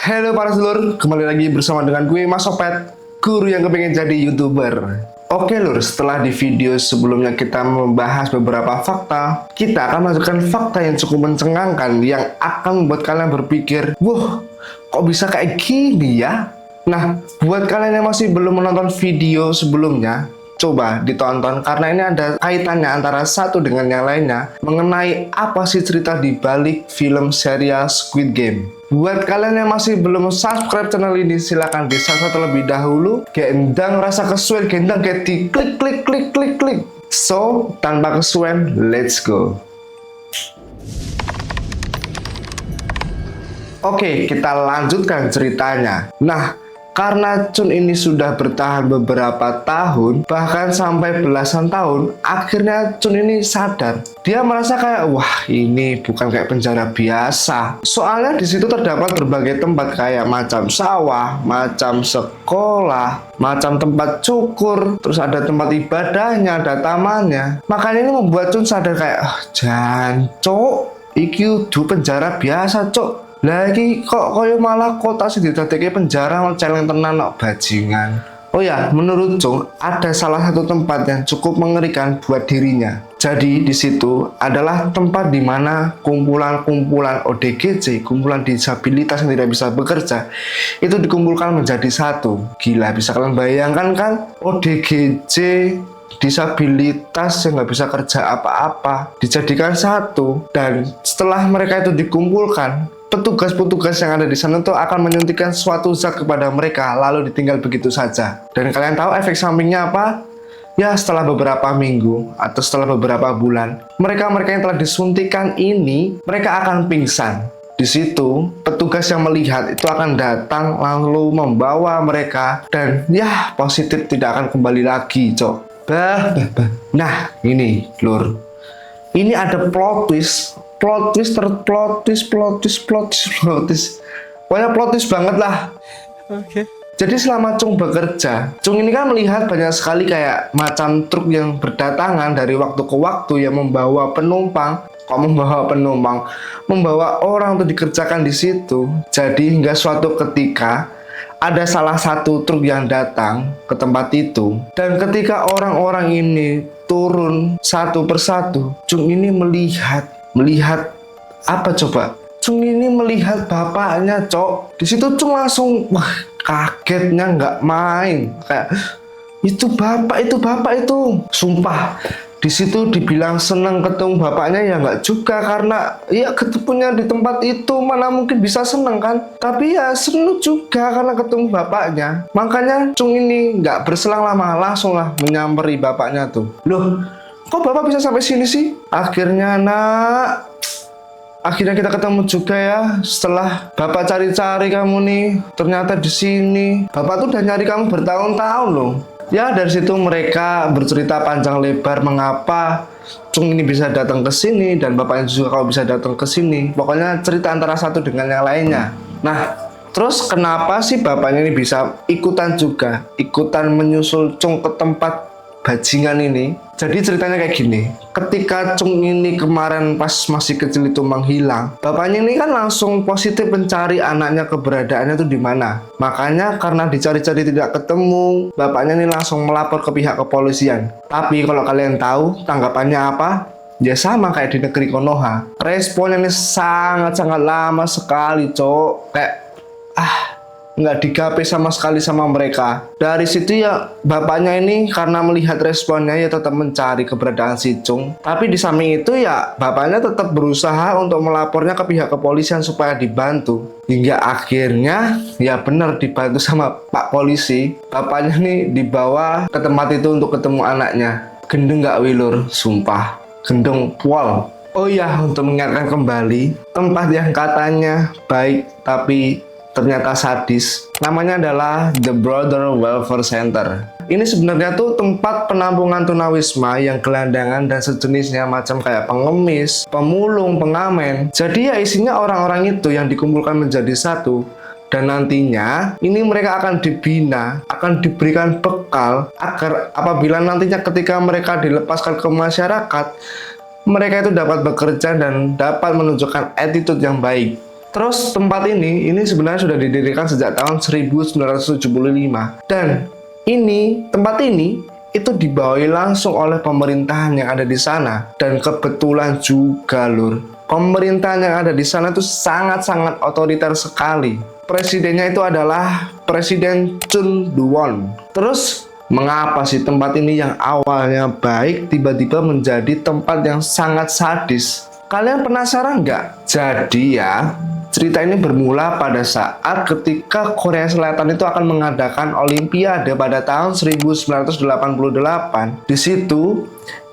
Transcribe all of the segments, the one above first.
Halo para sedulur, kembali lagi bersama dengan gue Mas Opet, guru yang kepengen jadi YouTuber. Oke lur, setelah di video sebelumnya kita membahas beberapa fakta, kita akan masukkan fakta yang cukup mencengangkan yang akan membuat kalian berpikir, wah, kok bisa kayak gini ya? Nah, buat kalian yang masih belum menonton video sebelumnya, coba ditonton karena ini ada kaitannya antara satu dengan yang lainnya mengenai apa sih cerita di balik film serial Squid Game. Buat kalian yang masih belum subscribe channel ini, silahkan di subscribe terlebih dahulu. Gendang rasa kesuwen, gendang kayak di klik klik klik klik klik. So, tanpa kesuwen, let's go. Oke, kita lanjutkan ceritanya. Nah, karena Chun ini sudah bertahan beberapa tahun, bahkan sampai belasan tahun, akhirnya Chun ini sadar. Dia merasa kayak, wah ini bukan kayak penjara biasa. Soalnya di situ terdapat berbagai tempat kayak macam sawah, macam sekolah, macam tempat cukur, terus ada tempat ibadahnya, ada tamannya. Makanya ini membuat Chun sadar kayak, jancok, iki udah penjara biasa cok. Lagi kok koyo malah kota sih didadekake penjara celeng tenan kok bajingan. Oh ya, menurut Chung ada salah satu tempat yang cukup mengerikan buat dirinya. Jadi di situ adalah tempat di mana kumpulan-kumpulan ODGJ, kumpulan disabilitas yang tidak bisa bekerja, itu dikumpulkan menjadi satu. Gila, bisa kalian bayangkan kan? ODGJ disabilitas yang nggak bisa kerja apa-apa dijadikan satu, dan setelah mereka itu dikumpulkan, petugas-petugas yang ada di sana tuh akan menyuntikkan suatu zat kepada mereka lalu ditinggal begitu saja. Dan kalian tahu efek sampingnya apa? Ya, setelah beberapa minggu atau setelah beberapa bulan, mereka yang telah disuntikan ini mereka akan pingsan. Di situ petugas yang melihat itu akan datang lalu membawa mereka, dan ya positif tidak akan kembali lagi, cok. Nah, ini lur, ini ada plot twist. Plot twist. Pokoknya plot twist banget lah. Oke. Jadi selama Chung bekerja, Chung ini kan melihat banyak sekali kayak macam truk yang berdatangan dari waktu ke waktu yang membawa penumpang. Membawa orang untuk dikerjakan di situ. Jadi hingga suatu ketika ada salah satu truk yang datang ke tempat itu, dan ketika orang-orang ini turun satu persatu, Chung ini melihat apa coba? Chung ini melihat bapaknya, cok. Di situ Chung langsung wah, kagetnya nggak main. Kayak itu bapak itu. Sumpah. Di situ dibilang senang ketemu bapaknya ya nggak juga, karena ya ketemunya di tempat itu mana mungkin bisa senang kan. Tapi ya senang juga karena ketemu bapaknya. Makanya Chung ini nggak berselang lama langsung lah menyamperi bapaknya tuh. Loh, kok bapak bisa sampai sini sih? Akhirnya kita ketemu juga ya. Setelah bapak cari-cari kamu nih, ternyata di sini. Bapak tuh udah nyari kamu bertahun-tahun loh. Ya, dari situ mereka bercerita panjang lebar mengapa Chung ini bisa datang ke sini dan bapaknya juga kalau bisa datang ke sini. Pokoknya cerita antara satu dengan yang lainnya. Nah, terus kenapa sih bapaknya ini bisa ikutan menyusul Chung ke tempat bajingan ini? Jadi ceritanya kayak gini. Ketika Chung ini kemarin pas masih kecil itu menghilang, bapaknya ini kan langsung positif mencari anaknya keberadaannya itu di mana. Makanya karena dicari-cari tidak ketemu, bapaknya ini langsung melapor ke pihak kepolisian. Tapi kalau kalian tahu tanggapannya apa? Ya sama kayak di negeri Konoha. Responnya ini sangat-sangat lama sekali, cok. Kayak nggak digapai sama sekali sama mereka. Dari situ ya bapaknya ini karena melihat responnya ya tetap mencari keberadaan si Chung. Tapi di samping itu ya bapaknya tetap berusaha untuk melapornya ke pihak kepolisian supaya dibantu. Hingga akhirnya ya benar dibantu sama Pak Polisi. Bapaknya nih dibawa ke tempat itu untuk ketemu anaknya. Gendeng nggak wilur, sumpah. Gendeng pol. Oh ya, untuk mengingatkan kembali, tempat yang katanya baik tapi ternyata sadis, namanya adalah The Brother Welfare Center. Ini sebenarnya tuh tempat penampungan tunawisma yang gelandangan dan sejenisnya, macam kayak pengemis, pemulung, pengamen. Jadi ya isinya orang-orang itu yang dikumpulkan menjadi satu. Dan nantinya ini mereka akan dibina, akan diberikan bekal agar apabila nantinya ketika mereka dilepaskan ke masyarakat, mereka itu dapat bekerja dan dapat menunjukkan attitude yang baik. Terus tempat ini sebenarnya sudah didirikan sejak tahun 1975 dan tempat ini itu dibawahi langsung oleh pemerintahan yang ada di sana. Dan kebetulan juga lur, pemerintahan yang ada di sana itu sangat-sangat otoriter sekali. Presidennya itu adalah Presiden Chun Doo-won. Terus mengapa sih tempat ini yang awalnya baik tiba-tiba menjadi tempat yang sangat sadis? Kalian penasaran nggak? Jadi ya, cerita ini bermula pada saat ketika Korea Selatan itu akan mengadakan Olimpiade pada tahun 1988. Di situ,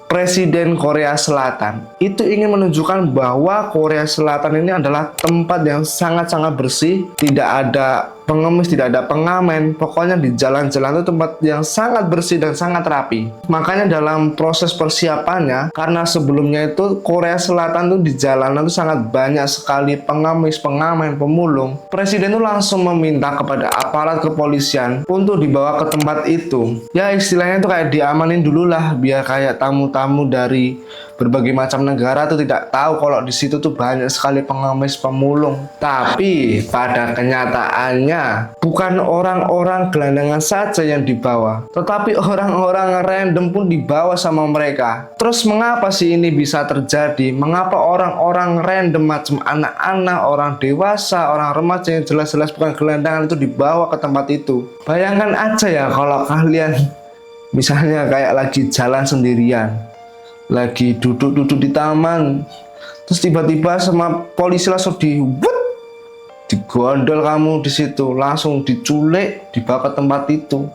Presiden Korea Selatan itu ingin menunjukkan bahwa Korea Selatan ini adalah tempat yang sangat-sangat bersih, tidak ada pengemis, tidak ada pengamen. Pokoknya di jalan-jalan itu tempat yang sangat bersih dan sangat rapi. Makanya dalam proses persiapannya, karena sebelumnya itu Korea Selatan tuh di jalanan tuh sangat banyak sekali pengemis, pengamen, pemulung. Presiden tuh langsung meminta kepada aparat kepolisian untuk dibawa ke tempat itu. Ya istilahnya tuh kayak diamanin dulu lah, biar kayak tamu-tamu dari berbagai macam negara tuh tidak tahu kalau di situ tuh banyak sekali pengemis, pemulung. Tapi pada kenyataannya bukan orang-orang gelandangan saja yang dibawa, tetapi orang-orang random pun dibawa sama mereka. Terus mengapa sih ini bisa terjadi? Mengapa orang-orang random macam anak-anak, orang dewasa, orang remaja yang jelas-jelas bukan gelandangan itu dibawa ke tempat itu? Bayangkan aja ya kalau kalian misalnya kayak lagi jalan sendirian, lagi duduk-duduk di taman, terus tiba-tiba sama polisi langsung digondol kamu di situ, langsung diculik, dibawa ke tempat itu.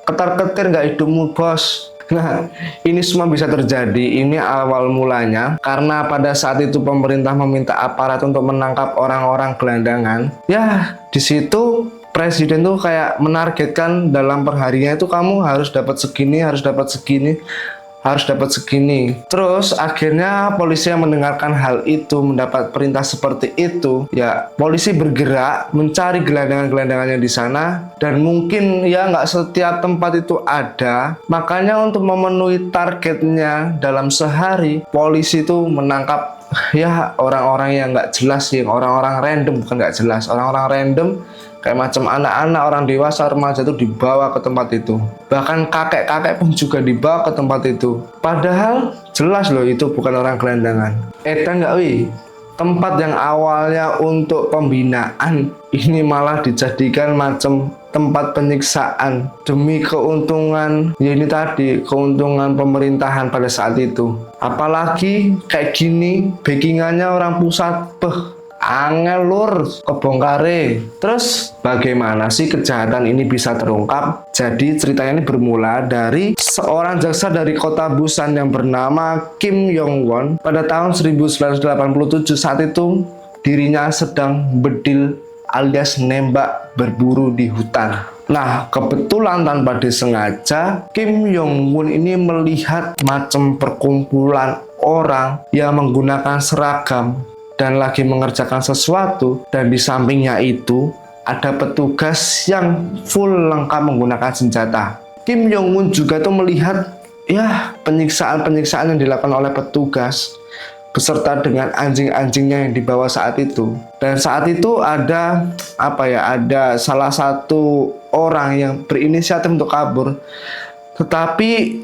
Ketar-ketir nggak hidupmu bos. Nah, ini semua bisa terjadi. Ini awal mulanya karena pada saat itu pemerintah meminta aparat untuk menangkap orang-orang gelandangan. Ya, di situ presiden tuh kayak menargetkan dalam perharinya itu kamu harus dapat segini, harus dapat segini, harus dapat segini. Terus akhirnya polisi yang mendengarkan hal itu, mendapat perintah seperti itu, ya polisi bergerak mencari gelandangan-gelandangannya di sana. Dan mungkin ya nggak setiap tempat itu ada. Makanya untuk memenuhi targetnya dalam sehari, polisi itu menangkap ya orang-orang yang nggak jelas, yang orang-orang random, bukan nggak jelas, orang-orang random kayak macam anak-anak, orang dewasa, remaja itu dibawa ke tempat itu. Bahkan kakek-kakek pun juga dibawa ke tempat itu. Padahal jelas loh itu bukan orang gelandangan. Edan nggak wih? Tempat yang awalnya untuk pembinaan ini malah dijadikan macam tempat penyiksaan demi keuntungan, ya ini tadi keuntungan pemerintahan pada saat itu. Apalagi kayak gini backingannya orang pusat, angel lur kebongkare. Terus bagaimana sih kejahatan ini bisa terungkap? Jadi ceritanya ini bermula dari seorang jaksa dari kota Busan yang bernama Kim Yong-won. Pada tahun 1987 saat itu dirinya sedang bedil alias nembak berburu di hutan. Nah, kebetulan tanpa disengaja Kim Yong-won ini melihat macam perkumpulan orang yang menggunakan seragam dan lagi mengerjakan sesuatu, dan di sampingnya itu ada petugas yang full lengkap menggunakan senjata. Kim Yong-won juga tuh melihat ya penyiksaan-penyiksaan yang dilakukan oleh petugas beserta dengan anjing-anjingnya yang dibawa saat itu. Dan saat itu ada ada salah satu orang yang berinisiatif untuk kabur, tetapi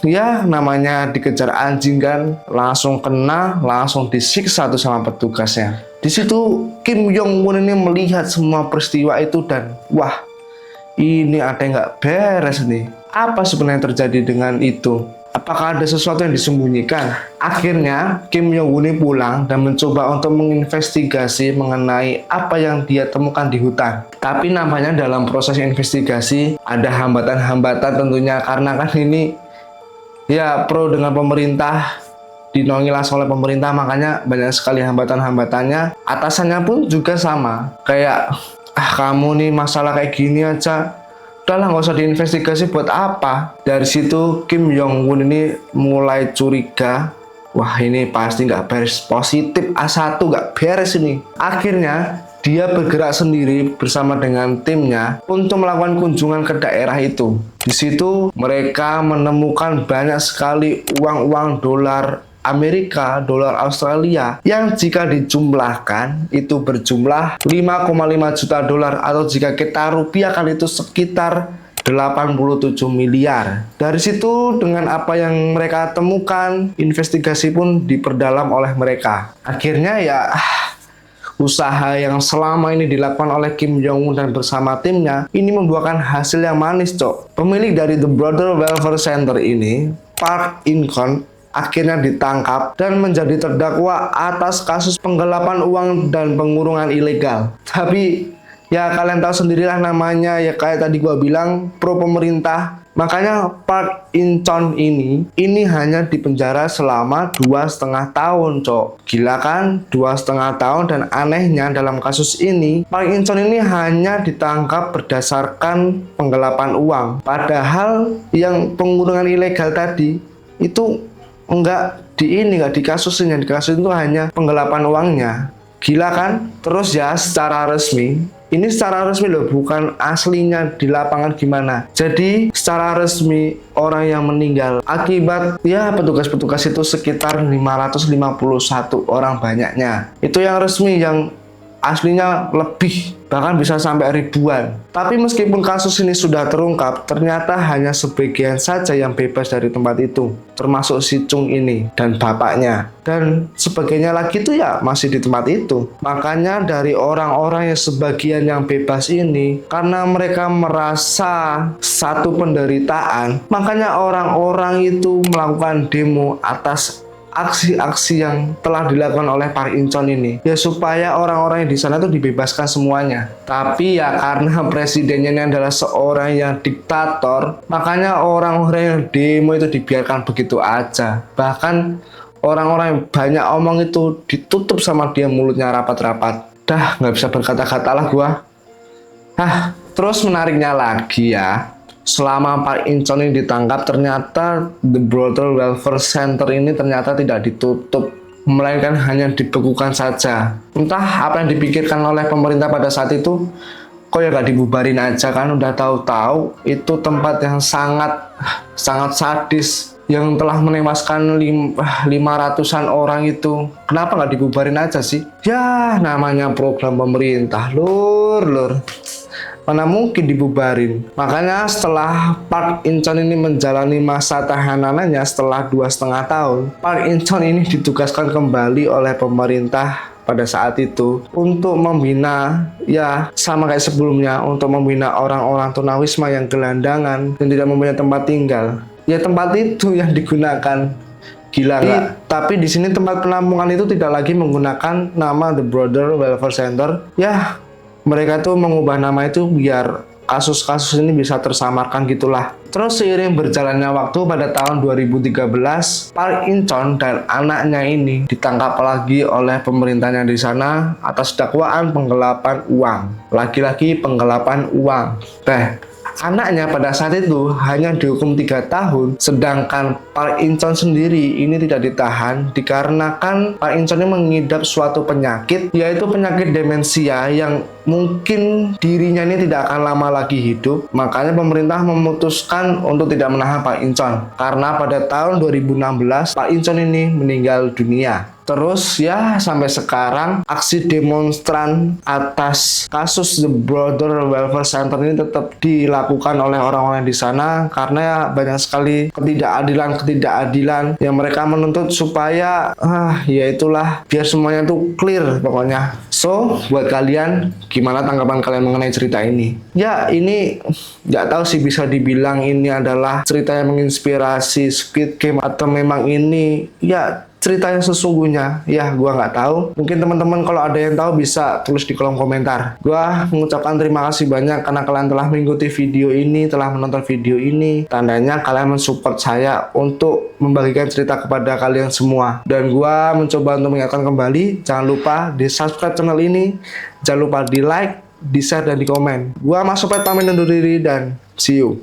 ya namanya dikejar anjing kan, langsung kena, langsung disiksa tuh sama petugasnya. Di situ Kim Yong-won ini melihat semua peristiwa itu dan wah, ini ada yang nggak beres nih. Apa sebenarnya terjadi dengan itu? Apakah ada sesuatu yang disembunyikan? Akhirnya Kim Yong-won ini pulang dan mencoba untuk menginvestigasi mengenai apa yang dia temukan di hutan. Tapi namanya dalam proses investigasi ada hambatan-hambatan tentunya, karena kan ini ya pro dengan pemerintah, dinaungi langsung oleh pemerintah, makanya banyak sekali hambatan-hambatannya. Atasannya pun juga sama, kayak kamu nih masalah kayak gini aja, udahlah nggak usah diinvestigasi buat apa. Dari situ Kim Yong-won ini mulai curiga, wah ini pasti nggak beres, positif A1 nggak beres ini. Akhirnya dia bergerak sendiri bersama dengan timnya untuk melakukan kunjungan ke daerah itu. Di situ mereka menemukan banyak sekali uang-uang dolar Amerika, dolar Australia, yang jika dijumlahkan itu berjumlah 5,5 juta dolar, atau jika kita rupiahkan itu sekitar 87 miliar. Dari situ dengan apa yang mereka temukan, investigasi pun diperdalam oleh mereka. Akhirnya ya usaha yang selama ini dilakukan oleh Kim Jong Un dan bersama timnya ini membuahkan hasil yang manis, cok. Pemilik dari The Brother Welfare Center ini, Park In-cheon, akhirnya ditangkap dan menjadi terdakwa atas kasus penggelapan uang dan pengurungan ilegal. Tapi ya kalian tahu sendirilah namanya, ya kayak tadi gua bilang, pro pemerintah. Makanya Park In-cheon ini hanya dipenjara selama 2,5 tahun, cok. Gila kan, 2,5 tahun. Dan anehnya dalam kasus ini, Park In-cheon ini hanya ditangkap berdasarkan penggelapan uang. Padahal yang pengurungan ilegal tadi itu enggak dikasusin, yang dikasus itu hanya penggelapan uangnya. Gila kan? Terus ya secara resmi, ini secara resmi loh, bukan aslinya di lapangan gimana. Jadi secara resmi orang yang meninggal akibat ya petugas-petugas itu sekitar 551 orang banyaknya. Itu yang resmi, yang aslinya lebih, bahkan bisa sampai ribuan. Tapi meskipun kasus ini sudah terungkap, ternyata hanya sebagian saja yang bebas dari tempat itu, termasuk si Chung ini dan bapaknya, dan sebagainya lagi itu ya masih di tempat itu. Makanya dari orang-orang yang sebagian yang bebas ini, karena mereka merasa satu penderitaan, makanya orang-orang itu melakukan demo atas aksi-aksi yang telah dilakukan oleh Park In-cheon ini, ya supaya orang-orang yang di sana tuh dibebaskan semuanya. Tapi ya karena presidennya ini adalah seorang yang diktator, makanya orang-orang yang demo itu dibiarkan begitu aja. Bahkan orang-orang yang banyak omong itu ditutup sama dia mulutnya rapat-rapat. Dah nggak bisa berkata-kata lah gua. Terus menariknya lagi ya, selama Park In-cheon ini ditangkap, ternyata The Brother Welfare Center ini ternyata tidak ditutup, melainkan hanya dibekukan saja. Entah apa yang dipikirkan oleh pemerintah pada saat itu, kok ya gak dibubarin aja kan, udah tahu-tahu itu tempat yang sangat sadis, yang telah menewaskan 500-an orang itu. Kenapa gak dibubarin aja sih? Ya namanya program pemerintah, lur. Mana mungkin dibubarin. Makanya setelah Park In-cheon ini menjalani masa tahanannya setelah 2,5 tahun, Park In-cheon ini ditugaskan kembali oleh pemerintah pada saat itu untuk membina, ya sama kayak sebelumnya, untuk membina orang-orang tunawisma yang gelandangan dan tidak mempunyai tempat tinggal. Ya tempat itu yang digunakan. Gila nggak? Tapi di sini tempat penampungan itu tidak lagi menggunakan nama The Brother Welfare Center. Ya mereka tuh mengubah nama itu biar kasus-kasus ini bisa tersamarkan gitulah. Terus seiring berjalannya waktu, pada tahun 2013, Park In-cheon dan anaknya ini ditangkap lagi oleh pemerintahnya di sana atas dakwaan penggelapan uang. Lagi-lagi penggelapan uang. Anaknya pada saat itu hanya dihukum 3 tahun, sedangkan Park In-cheon sendiri ini tidak ditahan dikarenakan Park In-cheon ini mengidap suatu penyakit, yaitu penyakit demensia yang mungkin dirinya ini tidak akan lama lagi hidup. Makanya pemerintah memutuskan untuk tidak menahan Park In-cheon, karena pada tahun 2016 Park In-cheon ini meninggal dunia. Terus ya sampai sekarang aksi demonstran atas kasus The Brother Welfare Center ini tetap dilakukan oleh orang-orang di sana, karena ya banyak sekali ketidakadilan yang mereka menuntut supaya ya itulah, biar semuanya tuh clear pokoknya. So buat kalian, gimana tanggapan kalian mengenai cerita ini? Ya ini nggak tahu sih, bisa dibilang ini adalah cerita yang menginspirasi Squid Game atau memang ini ya cerita yang sesungguhnya, ya gua nggak tahu. Mungkin teman-teman kalau ada yang tahu bisa tulis di kolom komentar. Gua mengucapkan terima kasih banyak karena kalian telah mengikuti video ini, telah menonton video ini. Tandanya kalian mensupport saya untuk membagikan cerita kepada kalian semua. Dan gua mencoba untuk mengingatkan kembali, jangan lupa di subscribe channel ini, jangan lupa di like, di share, dan di komen. Gua Mas Sopet pamit undur diri dan see you.